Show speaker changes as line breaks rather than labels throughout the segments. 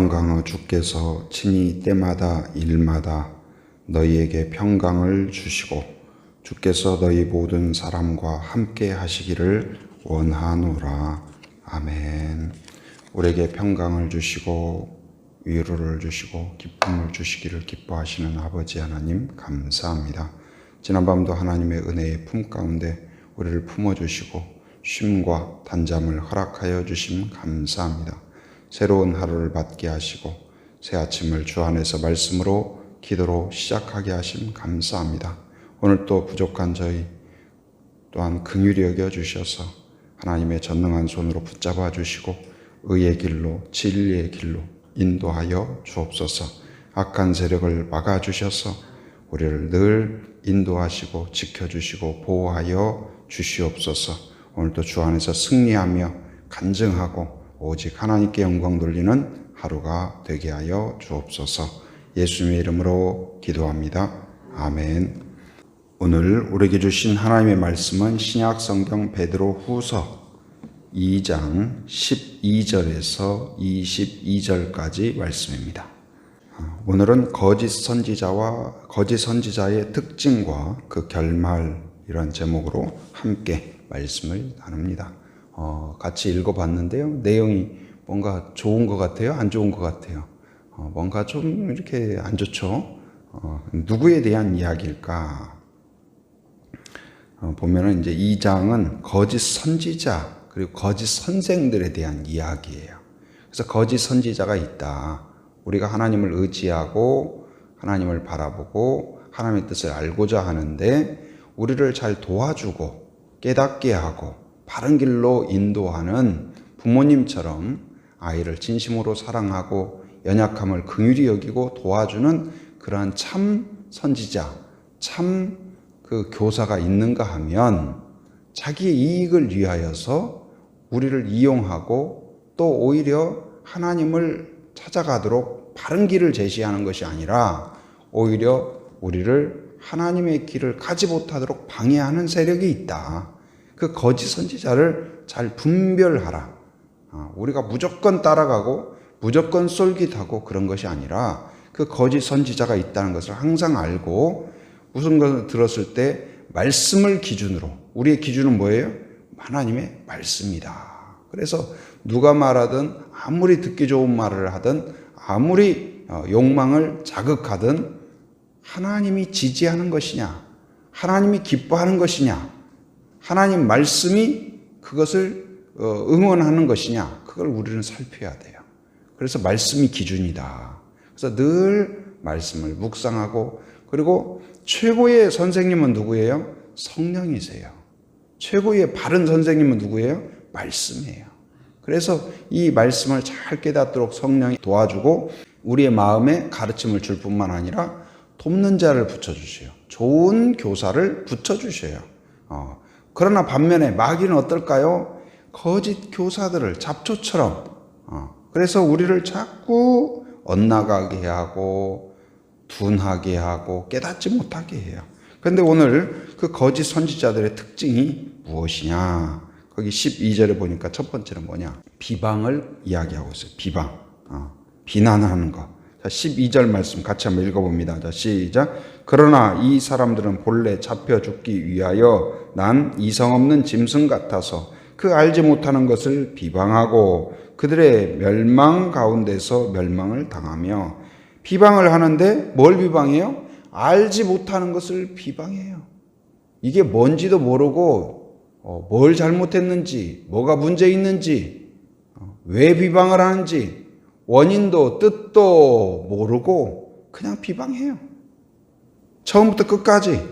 평강의 주께서 친히 때마다 일마다 너희에게 평강을 주시고 주께서 너희 모든 사람과 함께 하시기를 원하노라. 아멘. 우리에게 평강을 주시고 위로를 주시고 기쁨을 주시기를 기뻐하시는 아버지 하나님 감사합니다. 지난밤도 하나님의 은혜의 품 가운데 우리를 품어주시고 쉼과 단잠을 허락하여 주심 감사합니다. 새로운 하루를 맞게 하시고 새 아침을 주 안에서 말씀으로 기도로 시작하게 하심 감사합니다. 오늘 또 부족한 저희 또한 긍휼히 여겨주셔서 하나님의 전능한 손으로 붙잡아 주시고 의의 길로 진리의 길로 인도하여 주옵소서. 악한 세력을 막아주셔서 우리를 늘 인도하시고 지켜주시고 보호하여 주시옵소서. 오늘도 주 안에서 승리하며 간증하고 오직 하나님께 영광 돌리는 하루가 되게 하여 주옵소서. 예수님의 이름으로 기도합니다. 아멘. 오늘 우리에게 주신 하나님의 말씀은 신약 성경 베드로 후서 2장 12절에서 22절까지 말씀입니다. 오늘은 거짓 선지자의 특징과 그 결말 이런 제목으로 함께 말씀을 나눕니다. 같이 읽어봤는데요. 내용이 뭔가 좋은 것 같아요? 안 좋은 것 같아요? 뭔가 좀 이렇게 안 좋죠? 누구에 대한 이야기일까? 보면은 이제 2장은 거짓 선지자 그리고 거짓 선생들에 대한 이야기예요. 그래서 거짓 선지자가 있다. 우리가 하나님을 의지하고 하나님을 바라보고 하나님의 뜻을 알고자 하는데 우리를 잘 도와주고 깨닫게 하고 바른 길로 인도하는 부모님처럼 아이를 진심으로 사랑하고 연약함을 긍휼히 여기고 도와주는 그러한 참 선지자, 참 그 교사가 있는가 하면 자기의 이익을 위하여서 우리를 이용하고 또 오히려 하나님을 찾아가도록 바른 길을 제시하는 것이 아니라 오히려 우리를 하나님의 길을 가지 못하도록 방해하는 세력이 있다. 그 거짓 선지자를 잘 분별하라. 우리가 무조건 따라가고 무조건 솔깃하고 그런 것이 아니라 그 거짓 선지자가 있다는 것을 항상 알고 무슨 것을 들었을 때 말씀을 기준으로, 우리의 기준은 뭐예요? 하나님의 말씀이다. 그래서 누가 말하든 아무리 듣기 좋은 말을 하든 아무리 욕망을 자극하든 하나님이 지지하는 것이냐, 하나님이 기뻐하는 것이냐, 하나님 말씀이 그것을 응원하는 것이냐, 그걸 우리는 살펴야 돼요. 그래서 말씀이 기준이다. 그래서 늘 말씀을 묵상하고 그리고 최고의 선생님은 누구예요? 성령이세요. 최고의 바른 선생님은 누구예요? 말씀이에요. 그래서 이 말씀을 잘 깨닫도록 성령이 도와주고 우리의 마음에 가르침을 줄 뿐만 아니라 돕는 자를 붙여주셔요. 좋은 교사를 붙여주셔요. 그러나 반면에 마귀는 어떨까요? 거짓 교사들을 잡초처럼 그래서 우리를 자꾸 엇나가게 하고 둔하게 하고 깨닫지 못하게 해요. 그런데 오늘 그 거짓 선지자들의 특징이 무엇이냐? 거기 12절에 보니까 첫 번째는 뭐냐? 비방을 이야기하고 있어요. 비방. 비난하는 것. 자, 12절 말씀 같이 한번 읽어봅니다. 자, 시작. 그러나 이 사람들은 본래 잡혀 죽기 위하여 난 이성 없는 짐승 같아서 그 알지 못하는 것을 비방하고 그들의 멸망 가운데서 멸망을 당하며 비방을 하는데 뭘 비방해요? 알지 못하는 것을 비방해요. 이게 뭔지도 모르고 뭘 잘못했는지, 뭐가 문제 있는지, 왜 비방을 하는지 원인도 뜻도 모르고 그냥 비방해요. 처음부터 끝까지.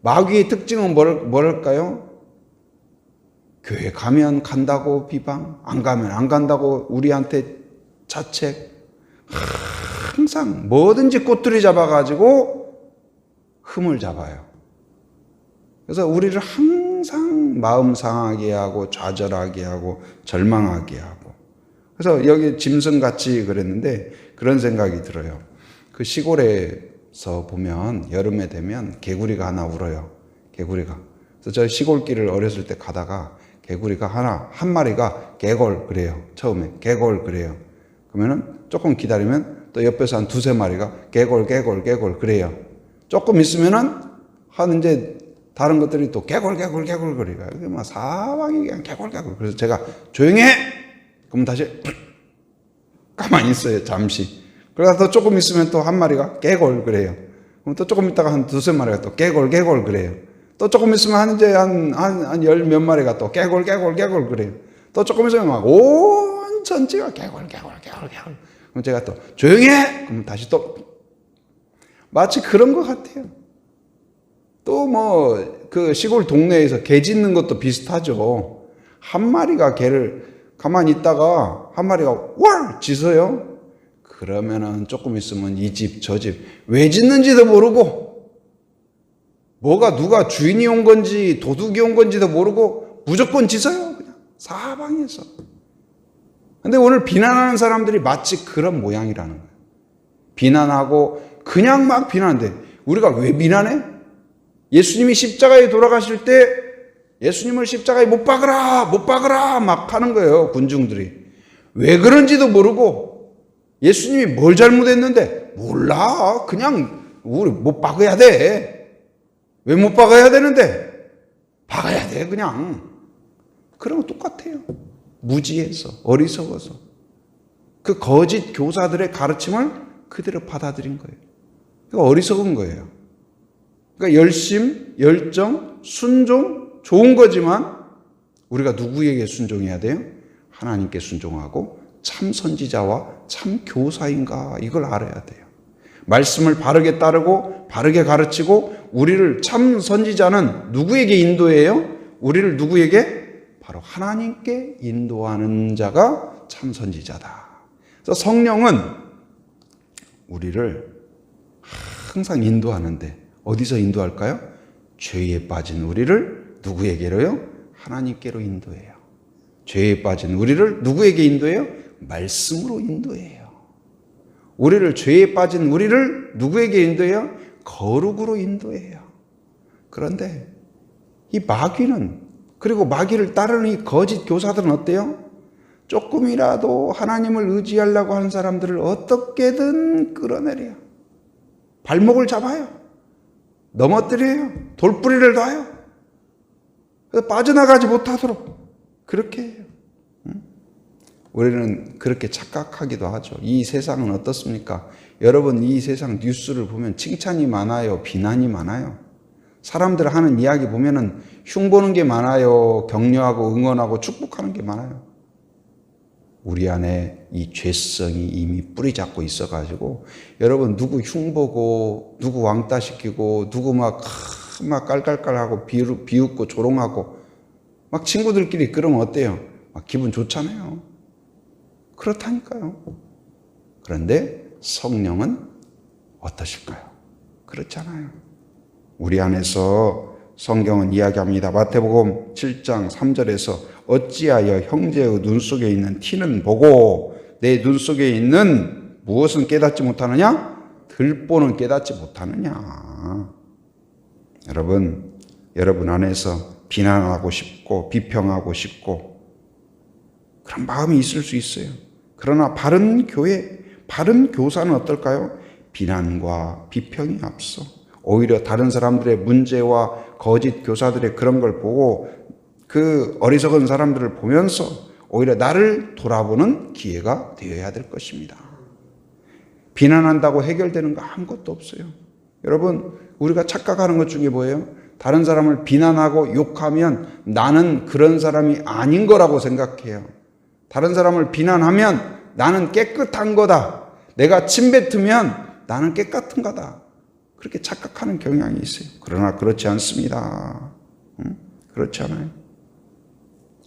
마귀의 특징은 뭐랄까요? 교회 가면 간다고 비방, 안 가면 안 간다고 우리한테 자책. 항상 뭐든지 꼬투리 잡아가지고 흠을 잡아요. 그래서 우리를 항상 마음 상하게 하고 좌절하게 하고 절망하게 하고. 그래서 여기 짐승같이 그랬는데 그런 생각이 들어요. 그 시골에서 보면 여름에 되면 개구리가 하나 울어요. 개구리가. 그래서 저 시골길을 어렸을 때 가다가 개구리가 한 마리가 개골 그래요. 처음에 개골 그래요. 그러면은 조금 기다리면 또 옆에서 한 두세 마리가 개골 그래요. 조금 있으면은 한 이제 다른 것들이 또 개골 그래요. 이게 막 사방이 그냥 개골. 그래서 제가 조용히 해! 그럼 다시 가만히 있어요, 잠시. 그러다 또 조금 있으면 또 한 마리가 개골 그래요. 그럼 또 조금 있다가 한 두세 마리가 또 개골 그래요. 또 조금 있으면 한 열 몇 마리가 또 개골 그래요. 또 조금 있으면 막 온 전체가 개골. 그럼 제가 또 조용히 해! 그럼 다시 또 마치 그런 것 같아요. 또 뭐 그 시골 동네에서 개 짖는 것도 비슷하죠. 한 마리가 개를 가만히 있다가 한 마리가 왈 짖어요. 그러면은 조금 있으면 이 집 저 집 왜 짖는지도 모르고 뭐가 누가 주인이 온 건지 도둑이 온 건지도 모르고 무조건 짖어요. 그냥 사방에서. 근데 오늘 비난하는 사람들이 마치 그런 모양이라는 거예요. 비난하고 그냥 막 비난하는데 우리가 왜 비난해? 예수님이 십자가에 돌아가실 때 예수님을 십자가에 못 박으라 막 하는 거예요. 군중들이. 왜 그런지도 모르고 예수님이 뭘 잘못했는데 몰라. 그냥 우리 못 박아야 돼. 왜 못 박아야 되는데? 박아야 돼 그냥. 그런 거 똑같아요. 무지해서 어리석어서 그 거짓 교사들의 가르침을 그대로 받아들인 거예요. 그러니까 어리석은 거예요. 그러니까 열심, 열정, 순종 좋은 거지만 우리가 누구에게 순종해야 돼요? 하나님께 순종하고 참 선지자와 참 교사인가 이걸 알아야 돼요. 말씀을 바르게 따르고 바르게 가르치고 우리를 참 선지자는 누구에게 인도해요? 우리를 누구에게? 바로 하나님께 인도하는 자가 참 선지자다. 그래서 성령은 우리를 항상 인도하는데 어디서 인도할까요? 죄에 빠진 우리를 누구에게로요? 하나님께로 인도해요. 죄에 빠진 우리를 누구에게 인도해요? 말씀으로 인도해요. 우리를 죄에 빠진 우리를 누구에게 인도해요? 거룩으로 인도해요. 그런데 이 마귀는 그리고 마귀를 따르는 이 거짓 교사들은 어때요? 조금이라도 하나님을 의지하려고 하는 사람들을 어떻게든 끌어내려요. 발목을 잡아요. 넘어뜨려요. 돌뿌리를 놔요. 그래서 빠져나가지 못하도록 그렇게 해요. 우리는 그렇게 착각하기도 하죠. 이 세상은 어떻습니까? 여러분 이 세상 뉴스를 보면 칭찬이 많아요? 비난이 많아요? 사람들 하는 이야기 보면은 흉보는 게 많아요? 격려하고 응원하고 축복하는 게 많아요? 우리 안에 이 죄성이 이미 뿌리 잡고 있어가지고 여러분 누구 흉보고 누구 왕따시키고 누구 막 깔깔깔하고 비웃고 조롱하고 막 친구들끼리 그러면 어때요? 막 기분 좋잖아요. 그렇다니까요. 그런데 성령은 어떠실까요? 그렇잖아요. 우리 안에서 성경은 이야기합니다. 마태복음 7장 3절에서 어찌하여 형제의 눈 속에 있는 티는 보고 내 눈 속에 있는 무엇은 깨닫지 못하느냐? 들보는 깨닫지 못하느냐? 여러분 안에서 비난하고 싶고 비평하고 싶고 그런 마음이 있을 수 있어요. 그러나 바른 교회, 바른 교사는 어떨까요? 비난과 비평이 앞서 오히려 다른 사람들의 문제와 거짓 교사들의 그런 걸 보고 그 어리석은 사람들을 보면서 오히려 나를 돌아보는 기회가 되어야 될 것입니다. 비난한다고 해결되는 거 아무것도 없어요. 여러분, 우리가 착각하는 것 중에 뭐예요? 다른 사람을 비난하고 욕하면 나는 그런 사람이 아닌 거라고 생각해요. 다른 사람을 비난하면 나는 깨끗한 거다. 내가 침뱉으면 나는 깨끗한 거다. 그렇게 착각하는 경향이 있어요. 그러나 그렇지 않습니다. 그렇지 않아요.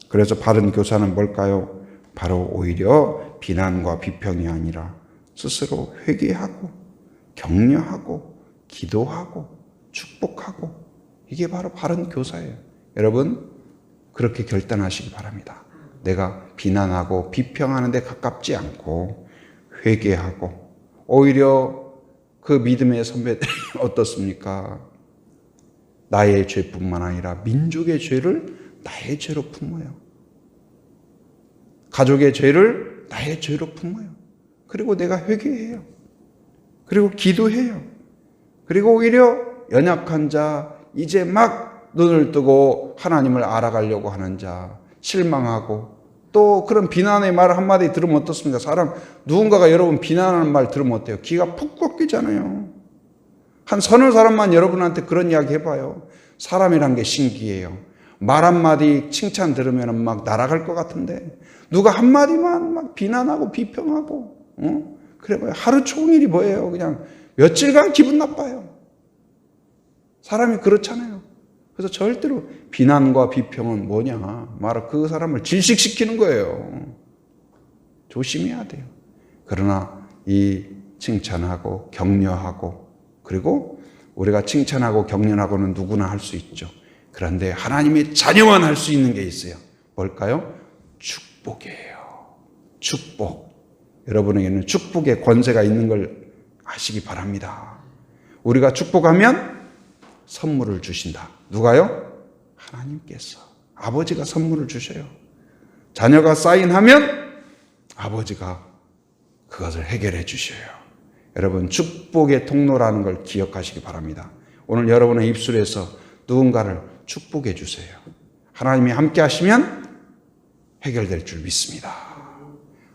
그래서 바른 교사는 뭘까요? 바로 오히려 비난과 비평이 아니라 스스로 회개하고 격려하고 기도하고 축복하고 이게 바로 바른 교사예요. 여러분 그렇게 결단하시기 바랍니다. 내가 비난하고 비평하는 데 가깝지 않고 회개하고 오히려 그 믿음의 선배들이 어떻습니까? 나의 죄뿐만 아니라 민족의 죄를 나의 죄로 품어요. 가족의 죄를 나의 죄로 품어요. 그리고 내가 회개해요. 그리고 기도해요. 그리고 오히려 연약한 자, 이제 막 눈을 뜨고 하나님을 알아가려고 하는 자, 실망하고 또 그런 비난의 말 한마디 들으면 어떻습니까? 누군가가 여러분 비난하는 말 들으면 어때요? 기가 푹 꺾이잖아요. 한 서너 사람만 여러분한테 그런 이야기 해봐요. 사람이란 게 신기해요. 말 한마디 칭찬 들으면 막 날아갈 것 같은데 누가 한마디만 막 비난하고 비평하고 그래봐요. 하루 종일이 뭐예요? 그냥 며칠간 기분 나빠요. 사람이 그렇잖아요. 그래서 절대로 비난과 비평은 뭐냐? 말을 그 사람을 질식시키는 거예요. 조심해야 돼요. 그러나 이 칭찬하고 격려하고 그리고 우리가 칭찬하고 격려하고는 누구나 할 수 있죠. 그런데 하나님의 자녀만 할 수 있는 게 있어요. 뭘까요? 축복이에요. 축복. 여러분에게는 축복의 권세가 있는 걸 아시기 바랍니다. 우리가 축복하면 선물을 주신다. 누가요? 하나님께서. 아버지가 선물을 주셔요. 자녀가 사인하면 아버지가 그것을 해결해 주셔요. 여러분, 축복의 통로라는 걸 기억하시기 바랍니다. 오늘 여러분의 입술에서 누군가를 축복해 주세요. 하나님이 함께 하시면 해결될 줄 믿습니다.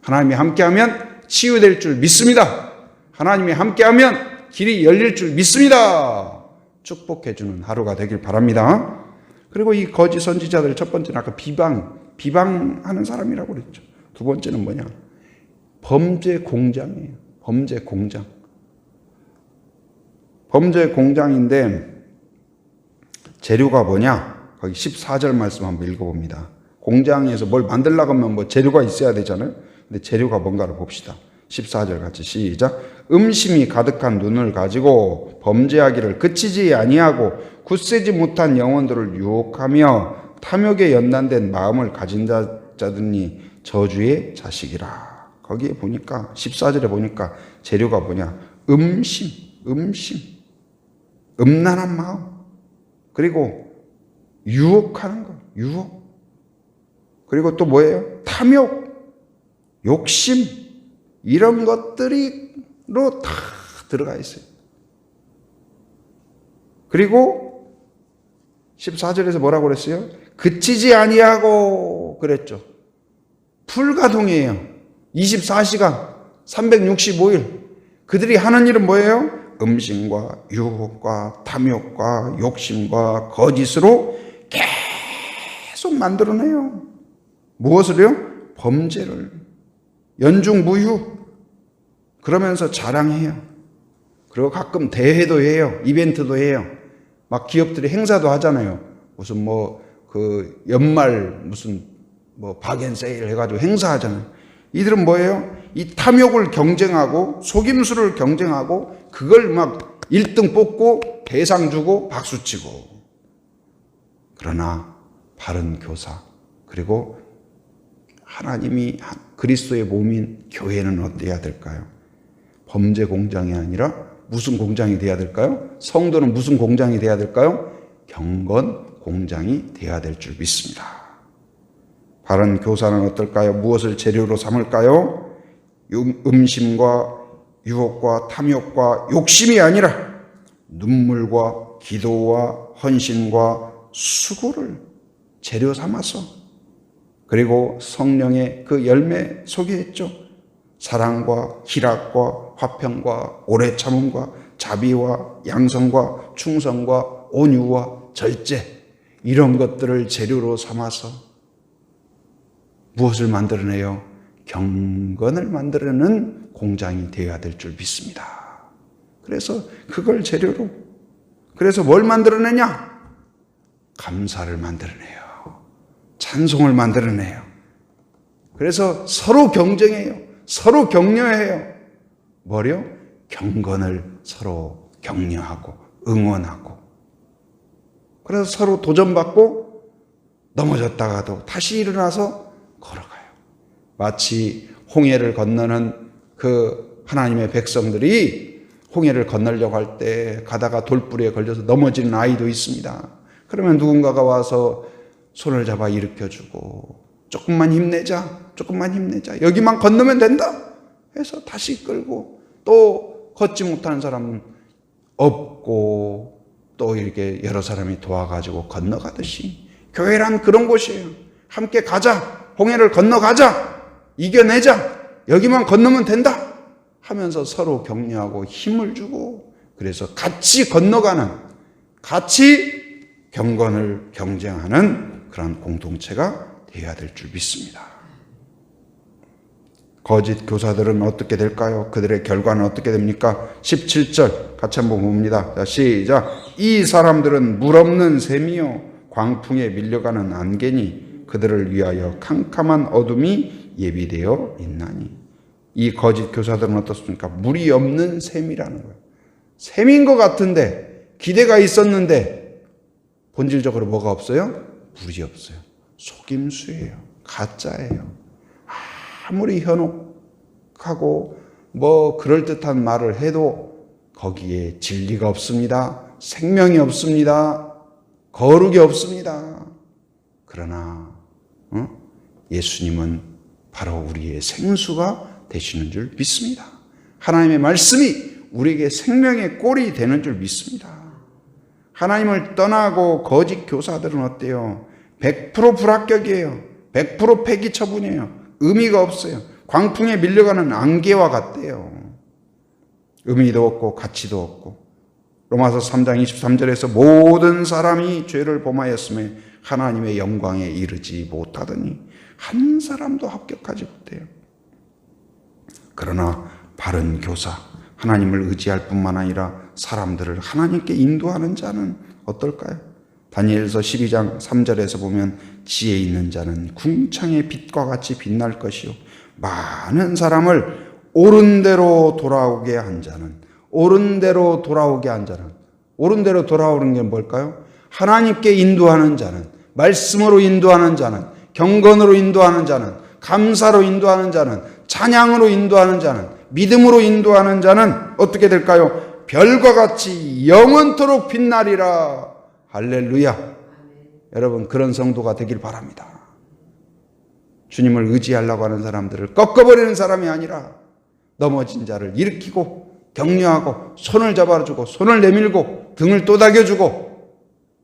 하나님이 함께하면 치유될 줄 믿습니다. 하나님이 함께하면 길이 열릴 줄 믿습니다. 축복해주는 하루가 되길 바랍니다. 그리고 이 거짓 선지자들 첫 번째는 아까 비방하는 사람이라고 그랬죠. 두 번째는 뭐냐? 범죄 공장이에요. 범죄 공장. 범죄 공장인데 재료가 뭐냐? 거기 14절 말씀 한번 읽어봅니다. 공장에서 뭘 만들려고 하면 뭐 재료가 있어야 되잖아요. 근데 재료가 뭔가를 봅시다. 14절 같이 시작. 음심이 가득한 눈을 가지고 범죄하기를 그치지 아니하고 굳세지 못한 영혼들을 유혹하며 탐욕에 연단된 마음을 가진 자들이 저주의 자식이라. 거기에 보니까 14절에 보니까 재료가 뭐냐? 음심. 음란한 마음. 그리고 유혹하는 거. 유혹. 그리고 또 뭐예요? 탐욕. 욕심. 이런 것들이로 다 들어가 있어요. 그리고 14절에서 뭐라고 그랬어요? 그치지 아니하고 그랬죠. 불가동이에요. 24시간 365일 그들이 하는 일은 뭐예요? 음식과 유혹과 탐욕과 욕심과 거짓으로 계속 만들어내요. 무엇을요? 범죄를. 연중무휴. 그러면서 자랑해요. 그리고 가끔 대회도 해요. 이벤트도 해요. 막 기업들이 행사도 하잖아요. 무슨 연말 박앤세일 해가지고 행사하잖아요. 이들은 뭐예요? 이 탐욕을 경쟁하고 속임수를 경쟁하고 그걸 막 1등 뽑고 대상 주고 박수치고. 그러나 바른 교사 그리고 하나님이 그리스도의 몸인 교회는 어때야 될까요? 범죄 공장이 아니라 무슨 공장이 돼야 될까요? 성도는 무슨 공장이 돼야 될까요? 경건 공장이 돼야 될 줄 믿습니다. 바른 교사는 어떨까요? 무엇을 재료로 삼을까요? 음심과 유혹과 탐욕과 욕심이 아니라 눈물과 기도와 헌신과 수고를 재료 삼아서 그리고 성령의 그 열매 소개했죠. 사랑과 희락과 화평과 오래 참음과 자비와 양성과 충성과 온유와 절제 이런 것들을 재료로 삼아서 무엇을 만들어내요? 경건을 만들어내는 공장이 되어야 될 줄 믿습니다. 그래서 그걸 재료로 그래서 뭘 만들어내냐? 감사를 만들어내요. 찬송을 만들어내요. 그래서 서로 경쟁해요. 서로 격려해요. 뭐요? 경건을 서로 격려하고 응원하고 그래서 서로 도전받고 넘어졌다가도 다시 일어나서 걸어가요. 마치 홍해를 건너는 그 하나님의 백성들이 홍해를 건너려고 할 때 가다가 돌부리에 걸려서 넘어지는 아이도 있습니다. 그러면 누군가가 와서 손을 잡아 일으켜주고 조금만 힘내자. 여기만 건너면 된다. 해서 다시 끌고, 또 걷지 못하는 사람은 업고 또 이렇게 여러 사람이 도와가지고 건너가듯이 교회란 그런 곳이에요. 함께 가자, 홍해를 건너가자, 이겨내자, 여기만 건너면 된다 하면서 서로 격려하고 힘을 주고, 그래서 같이 건너가는, 같이 경건을 경쟁하는 그런 공동체가 되어야 될 줄 믿습니다. 거짓 교사들은 어떻게 될까요? 그들의 결과는 어떻게 됩니까? 17절 같이 한번 봅니다. 자, 시작. 이 사람들은 물 없는 샘이요 광풍에 밀려가는 안개니 그들을 위하여 캄캄한 어둠이 예비되어 있나니. 이 거짓 교사들은 어떻습니까? 물이 없는 샘이라는 거예요. 샘인 것 같은데, 기대가 있었는데 본질적으로 뭐가 없어요? 물이 없어요. 속임수예요. 가짜예요. 아무리 현혹하고 뭐 그럴듯한 말을 해도 거기에 진리가 없습니다. 생명이 없습니다. 거룩이 없습니다. 그러나 예수님은 바로 우리의 생수가 되시는 줄 믿습니다. 하나님의 말씀이 우리에게 생명의 꼴이 되는 줄 믿습니다. 하나님을 떠나고 거짓 교사들은 어때요? 100% 불합격이에요. 100% 폐기 처분이에요. 의미가 없어요. 광풍에 밀려가는 안개와 같대요. 의미도 없고 가치도 없고. 로마서 3장 23절에서 모든 사람이 죄를 범하였음에 하나님의 영광에 이르지 못하더니 한 사람도 합격하지 못해요. 그러나 바른 교사, 하나님을 의지할 뿐만 아니라 사람들을 하나님께 인도하는 자는 어떨까요? 다니엘서 12장 3절에서 보면 지혜 있는 자는 궁창의 빛과 같이 빛날 것이요 많은 사람을 옳은 대로 돌아오게 한 자는, 옳은 대로 돌아오게 한 자는, 옳은 대로 돌아오는 게 뭘까요? 하나님께 인도하는 자는, 말씀으로 인도하는 자는, 경건으로 인도하는 자는, 감사로 인도하는 자는, 찬양으로 인도하는 자는, 믿음으로 인도하는 자는 어떻게 될까요? 별과 같이 영원토록 빛나리라. 할렐루야. 여러분, 그런 성도가 되길 바랍니다. 주님을 의지하려고 하는 사람들을 꺾어버리는 사람이 아니라 넘어진 자를 일으키고 격려하고 손을 잡아주고 손을 내밀고 등을 또닥여주고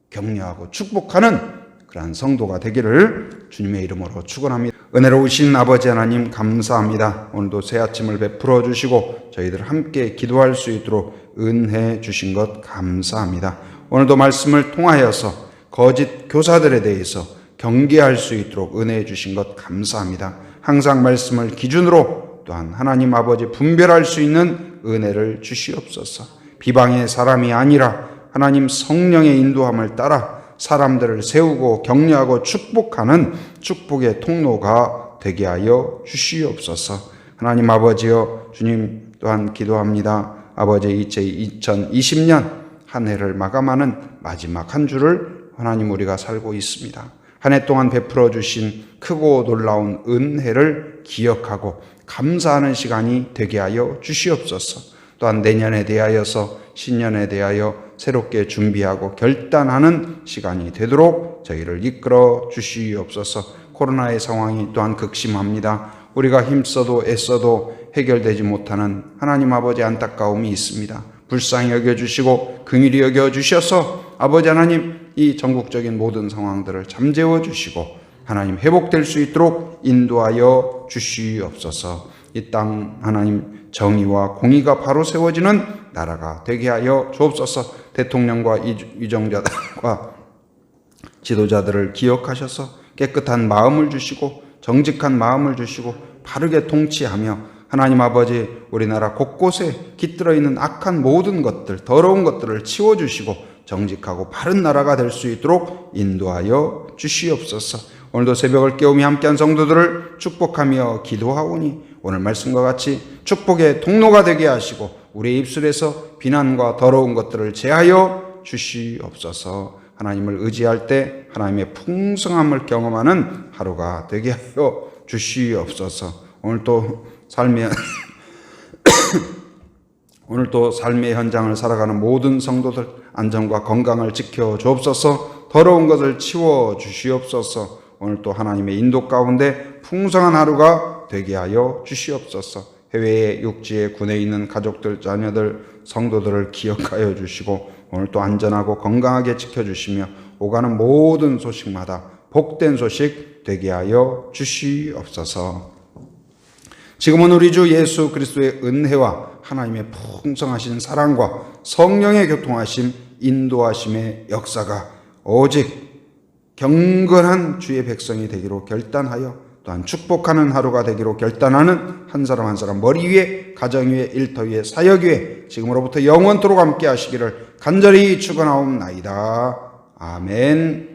격려하고 축복하는 그러한 성도가 되기를 주님의 이름으로 축원합니다. 은혜로우신 아버지 하나님 감사합니다. 오늘도 새 아침을 베풀어 주시고 저희들 함께 기도할 수 있도록 은혜 주신 것 감사합니다. 오늘도 말씀을 통하여서 거짓 교사들에 대해서 경계할 수 있도록 은혜 주신 것 감사합니다. 항상 말씀을 기준으로 또한 하나님 아버지 분별할 수 있는 은혜를 주시옵소서. 비방의 사람이 아니라 하나님 성령의 인도함을 따라 사람들을 세우고 격려하고 축복하는 축복의 통로가 되게 하여 주시옵소서. 하나님 아버지여, 주님 또한 기도합니다. 아버지, 이제 2020년 한 해를 마감하는 마지막 한 주를 하나님 우리가 살고 있습니다. 한 해 동안 베풀어 주신 크고 놀라운 은혜를 기억하고 감사하는 시간이 되게 하여 주시옵소서. 또한 내년에 대하여서, 신년에 대하여 새롭게 준비하고 결단하는 시간이 되도록 저희를 이끌어 주시옵소서. 코로나의 상황이 또한 극심합니다. 우리가 힘써도 애써도 해결되지 못하는 하나님 아버지 안타까움이 있습니다. 불쌍히 여겨주시고 긍휼히 여겨주셔서 아버지 하나님, 이 전국적인 모든 상황들을 잠재워 주시고 하나님 회복될 수 있도록 인도하여 주시옵소서. 이 땅 하나님 정의와 공의가 바로 세워지는 나라가 되게 하여 주옵소서. 대통령과 위정자들과 지도자들을 기억하셔서 깨끗한 마음을 주시고 정직한 마음을 주시고 바르게 통치하며 하나님 아버지, 우리나라 곳곳에 깃들어 있는 악한 모든 것들, 더러운 것들을 치워주시고 정직하고 바른 나라가 될 수 있도록 인도하여 주시옵소서. 오늘도 새벽을 깨우며 함께한 성도들을 축복하며 기도하오니 오늘 말씀과 같이 축복의 통로가 되게 하시고 우리의 입술에서 비난과 더러운 것들을 제하여 주시옵소서. 하나님을 의지할 때 하나님의 풍성함을 경험하는 하루가 되게 하여 주시옵소서. 오늘도 삶의 현장을 살아가는 모든 성도들 안전과 건강을 지켜 주옵소서. 더러운 것을 치워 주시옵소서. 오늘 또 하나님의 인도 가운데 풍성한 하루가 되게 하여 주시옵소서. 해외에 육지에 군에 있는 가족들, 자녀들, 성도들을 기억하여 주시고 오늘 또 안전하고 건강하게 지켜주시며 오가는 모든 소식마다 복된 소식 되게 하여 주시옵소서. 지금은 우리 주 예수 그리스도의 은혜와 하나님의 풍성하신 사랑과 성령의 교통하심, 인도하심의 역사가 오직 경건한 주의 백성이 되기로 결단하여 또한 축복하는 하루가 되기로 결단하는 한 사람 한 사람 머리 위에, 가정 위에, 일터 위에, 사역 위에 지금으로부터 영원토록 함께 하시기를 간절히 축원하옵나이다. 아멘.